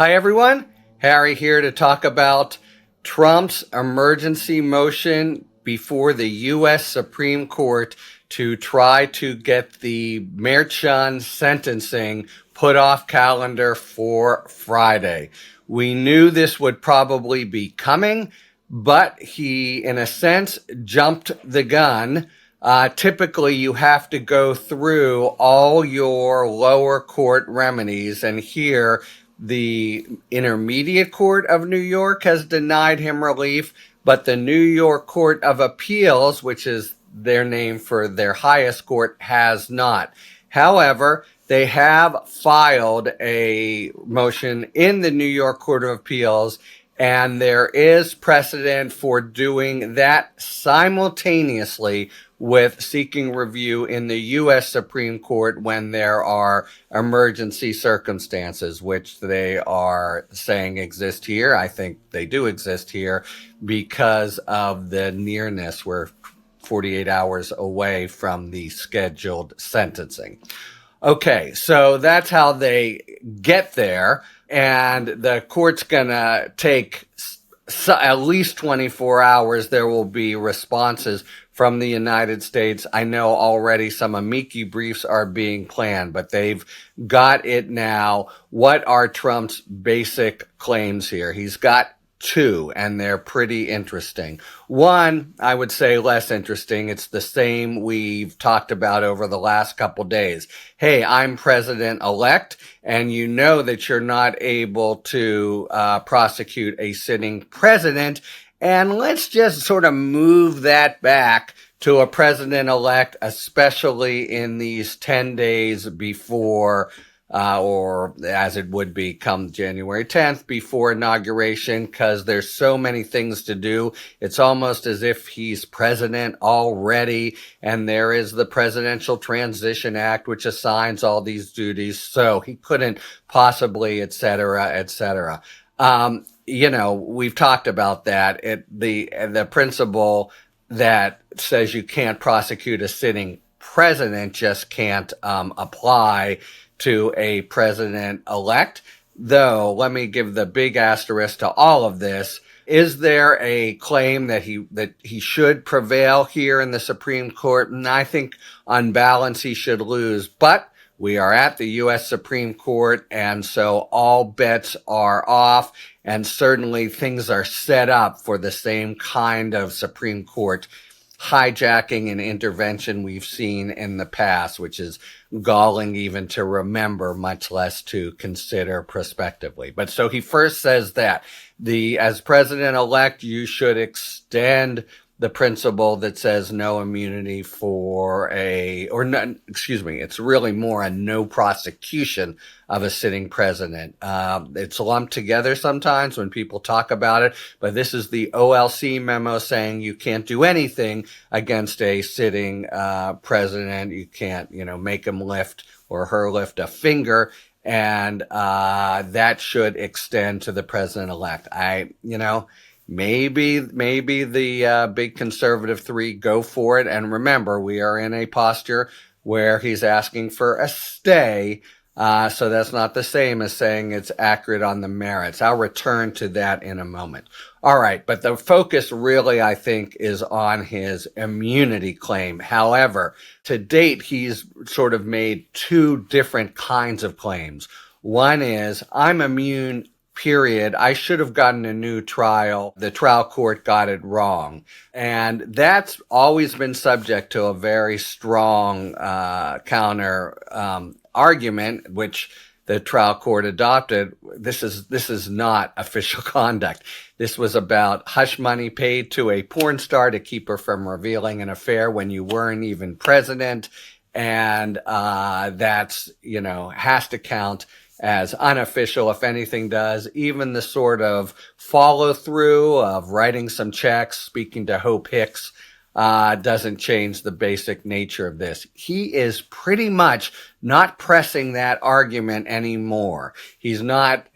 Hi, everyone. Harry here to talk about Trump's emergency motion before the U.S. Supreme Court to try to get the Merchan sentencing put off calendar for Friday. We knew this would probably be coming, but he, in a sense, jumped the gun. Typically, you have to go through all your lower court remedies, and here the Intermediate Court of New York has denied him relief, but the New York Court of Appeals, which is their name for their highest court, has not. However, they have filed a motion in the New York Court of Appeals, and there is precedent for doing that simultaneously with seeking review in the U.S. Supreme Court when there are emergency circumstances, which they are saying exist here. I think they do exist here because of the nearness. We're 48 hours away from the scheduled sentencing. Okay, so that's how they get there, and the court's gonna take at least 24 hours. There will be responses from the United States. I know already some amici briefs are being planned, but they've got it now. What are Trump's basic claims here? He's got two, and they're pretty interesting. One, I would say less interesting. It's the same we've talked about over the last couple days. Hey, I'm president-elect, and you know that you're not able to prosecute a sitting president. And let's just sort of move that back to a president-elect, especially in these 10 days before, or as it would be come January 10th, before inauguration, because there's so many things to do. It's almost as if he's president already, and there is the Presidential Transition Act, which assigns all these duties, so he couldn't possibly, et cetera, et cetera. We've talked about that. The principle that says you can't prosecute a sitting president just can't apply to a president-elect. Though, let me give the big asterisk to all of this. Is there a claim that he should prevail here in the Supreme Court? And I think on balance he should lose, but we are at the U.S. Supreme Court, and so all bets are off, and certainly things are set up for the same kind of Supreme Court hijacking and intervention we've seen in the past, which is galling even to remember, much less to consider prospectively. But so he first says that as president-elect, you should extend the principle that says no immunity it's really more a no prosecution of a sitting president. It's lumped together sometimes when people talk about it, but this is the OLC memo saying you can't do anything against a sitting president. You can't, make him lift or her lift a finger, and that should extend to the president-elect. Maybe the big conservative three go for it. And remember, we are in a posture where he's asking for a stay. So that's not the same as saying it's accurate on the merits. I'll return to that in a moment. All right. But the focus really, I think, is on his immunity claim. However, to date, he's sort of made two different kinds of claims. One is, I'm immune, period. I should have gotten a new trial. The trial court got it wrong. And that's always been subject to a very strong counter argument, which the trial court adopted. This is not official conduct. This was about hush money paid to a porn star to keep her from revealing an affair when you weren't even president. And that's, has to count as unofficial, if anything does. Even the sort of follow through of writing some checks, speaking to Hope Hicks, doesn't change the basic nature of this. He is pretty much not pressing that argument anymore. He's not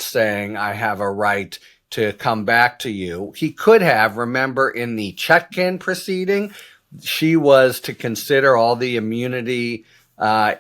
saying I have a right to come back to you. He could have, remember in the Chutkan proceeding, she was to consider all the immunity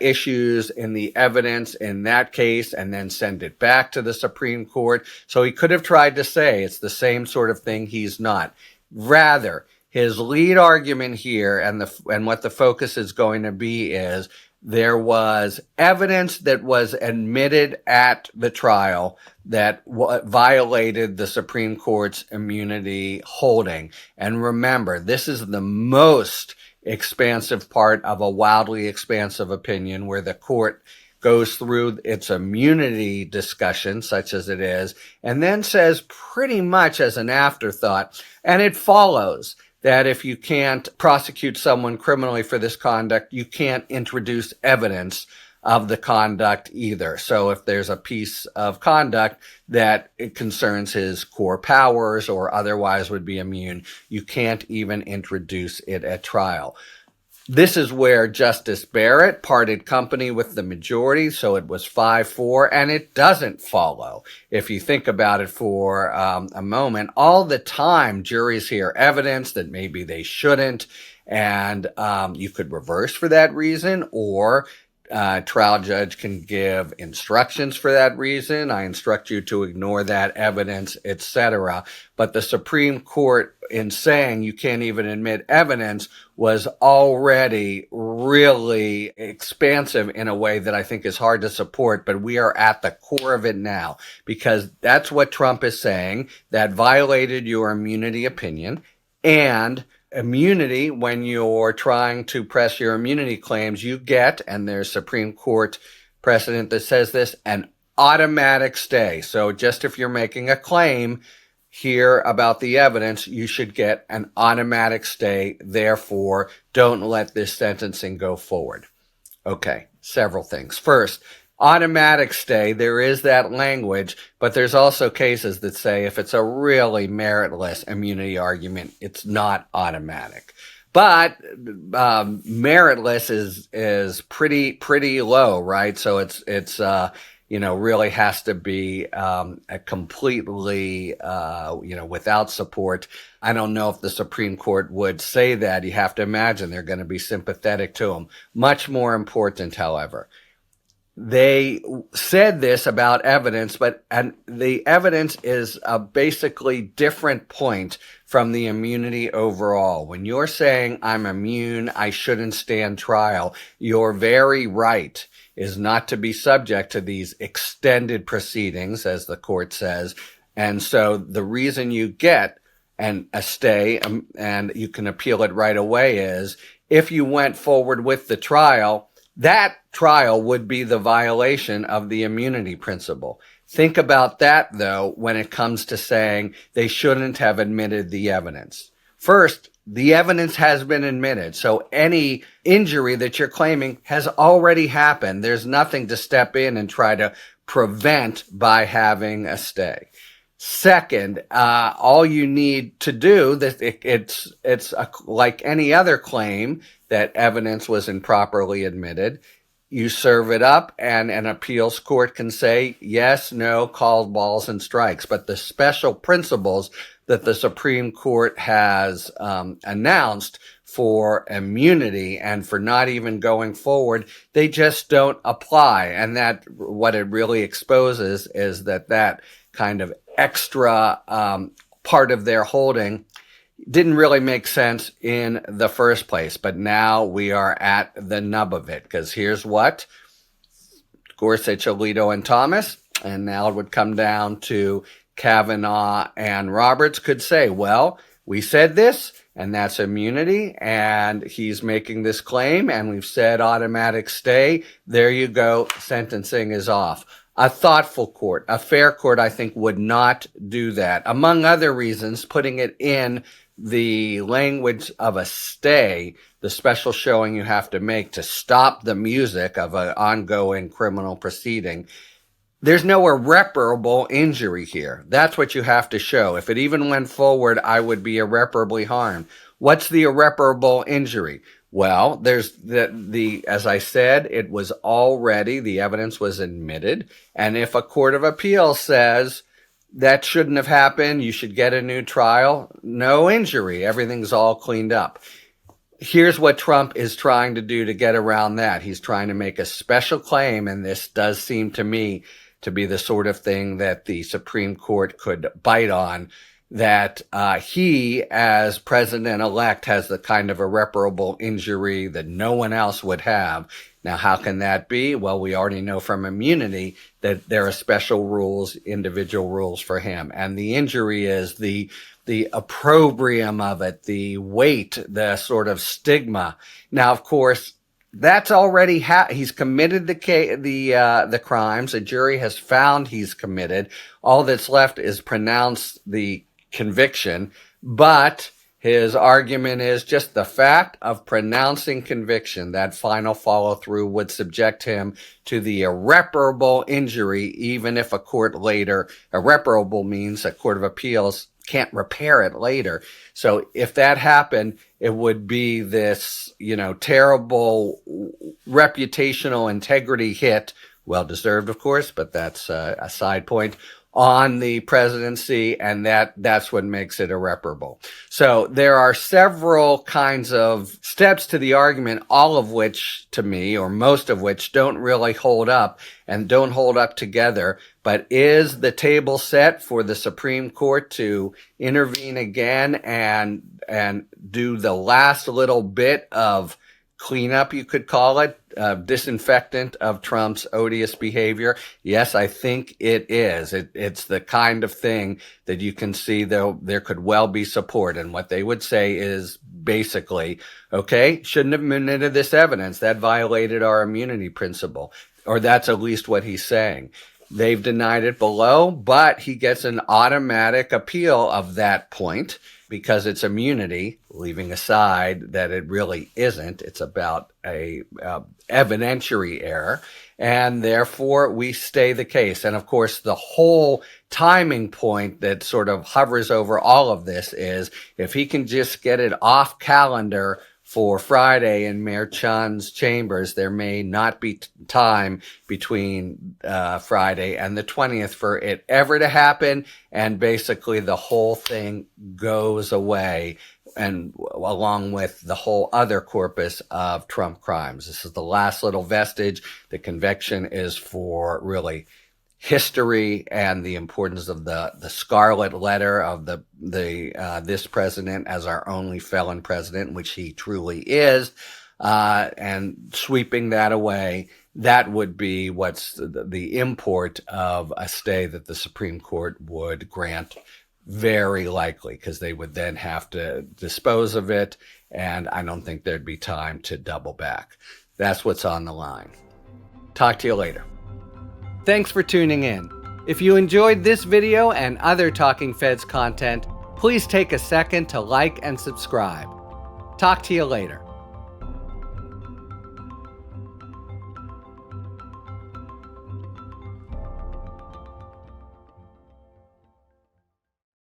issues in the evidence in that case and then send it back to the Supreme Court. So he could have tried to say it's the same sort of thing. He's not. Rather, his lead argument here and what the focus is going to be is there was evidence that was admitted at the trial that violated the Supreme Court's immunity holding. And remember, this is the most expansive part of a wildly expansive opinion where the court goes through its immunity discussion, such as it is, and then says pretty much as an afterthought, and it follows that if you can't prosecute someone criminally for this conduct, you can't introduce evidence of the conduct either. So if there's a piece of conduct that it concerns his core powers or otherwise would be immune, you can't even introduce it at trial. This is where Justice Barrett parted company with the majority, so it was 5-4, and it doesn't follow. If you think about it for a moment, all the time juries hear evidence that maybe they shouldn't, and you could reverse for that reason, or trial judge can give instructions for that reason. I instruct you to ignore that evidence, etc. But the Supreme Court, in saying you can't even admit evidence, was already really expansive in a way that I think is hard to support, but we are at the core of it now, because that's what Trump is saying. That violated your immunity opinion, and immunity, when you're trying to press your immunity claims, you get, and there's Supreme Court precedent that says this, an automatic stay. So just if you're making a claim here about the evidence, you should get an automatic stay. Therefore, don't let this sentencing go forward. Okay, several things. First, automatic stay, there is that language, but there's also cases that say if it's a really meritless immunity argument, it's not automatic. But meritless is pretty low, right? So it's really has to be a completely without support. I don't know if the Supreme Court would say that. You have to imagine they're going to be sympathetic to him. Much more important, however, they said this about evidence, and the evidence is a basically different point from the immunity overall. When you're saying I'm immune, I shouldn't stand trial, your very right is not to be subject to these extended proceedings, as the court says. And so the reason you get a stay and you can appeal it right away is if you went forward with the trial, that trial would be the violation of the immunity principle. Think about that, though, when it comes to saying they shouldn't have admitted the evidence. First, the evidence has been admitted, so any injury that you're claiming has already happened. There's nothing to step in and try to prevent by having a stay. Second, all you need to do, it's like any other claim that evidence was improperly admitted. You serve it up, and an appeals court can say yes, no, called balls and strikes. But the special principles that the Supreme Court has announced for immunity and for not even going forward, they just don't apply. And that what it really exposes is that kind of extra part of their holding didn't really make sense in the first place. But now we are at the nub of it, because here's what Gorsuch, Alito, and Thomas, and now it would come down to Kavanaugh and Roberts, could say, well, we said this, and that's immunity, and he's making this claim, and we've said automatic stay. There you go. Sentencing is off. A thoughtful court, a fair court, I think, would not do that. Among other reasons, putting it in the language of a stay, the special showing you have to make to stop the music of an ongoing criminal proceeding, there's no irreparable injury here. That's what you have to show. If it even went forward, I would be irreparably harmed. What's the irreparable injury? Well, there's as I said, it was already, the evidence was admitted. And if a court of appeal says that shouldn't have happened, you should get a new trial, no injury, everything's all cleaned up. here's what Trump is trying to do to get around that. He's trying to make a special claim, and this does seem to me to be the sort of thing that the Supreme Court could bite on, that he, as president-elect, has the kind of irreparable injury that no one else would have. Now, how can that be? Well, we already know from immunity that there are special rules, individual rules for him. And the injury is the opprobrium of it, the weight, the sort of stigma. Now, of course, that's already he's committed the crimes. A jury has found he's committed. All that's left is pronounce the conviction, but his argument is just the fact of pronouncing conviction, that final follow-through, would subject him to the irreparable injury, even if a court later, irreparable means a court of appeals can't repair it later. So if that happened, it would be this, terrible reputational integrity hit, well-deserved, of course, but that's a side point, on the presidency, and that's what makes it irreparable. So there are several kinds of steps to the argument, all of which, to me, or most of which, don't really hold up and don't hold up together. But is the table set for the Supreme Court to intervene again and do the last little bit of cleanup, you could call it, disinfectant of Trump's odious behavior? Yes, I think it is. It's the kind of thing that you can see, though, there could well be support. And what they would say is basically, okay, shouldn't have admitted this evidence. That violated our immunity principle. Or that's at least what he's saying. They've denied it below, but he gets an automatic appeal of that point, because it's immunity, leaving aside that it really isn't. It's about a evidentiary error, and therefore we stay the case. And of course, the whole timing point that sort of hovers over all of this is, if he can just get it off calendar for Friday in Mayor Chun's chambers, there may not be time between Friday and the 20th for it ever to happen, and basically the whole thing goes away, and along with the whole other corpus of Trump crimes. This is the last little vestige. The conviction is for really history and the importance of the scarlet letter of this president as our only felon president, which he truly is, and sweeping that away. That would be what's the import of a stay that the Supreme Court would grant, very likely, because they would then have to dispose of it, and I don't think there'd be time to double back. That's what's on the line. Talk to you later. Thanks for tuning in. If you enjoyed this video and other Talking Feds content, please take a second to like and subscribe. Talk to you later.